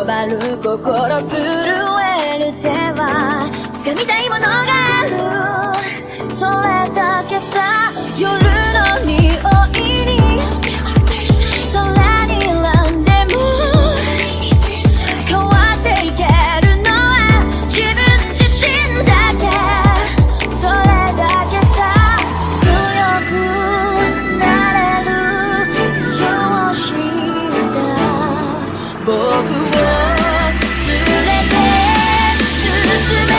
回る心震える手は掴みたいものがある、それだけさ。夜の匂いに空に選んでも変わっていけるのは自分自身だけ、それだけさ。強くなれる理由を知った僕を連れて進め、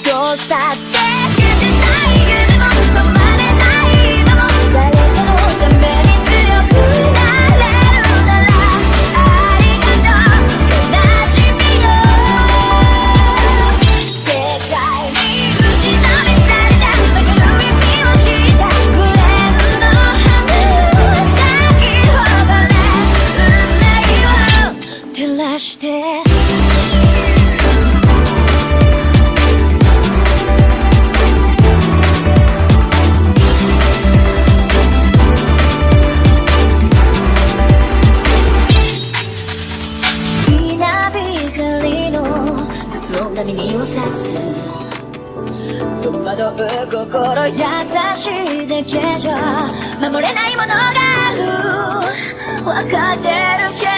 どうしたって消せない夢も止まれない今も、誰かのために強くなれるならありがとう悲しみよ。世界に打ちのめされた曲の意味を知った、グレープの花を咲き誇れ運命を照らして。耳を刺す戸惑う心優しいだけじゃ守れないものがある、分かってるけど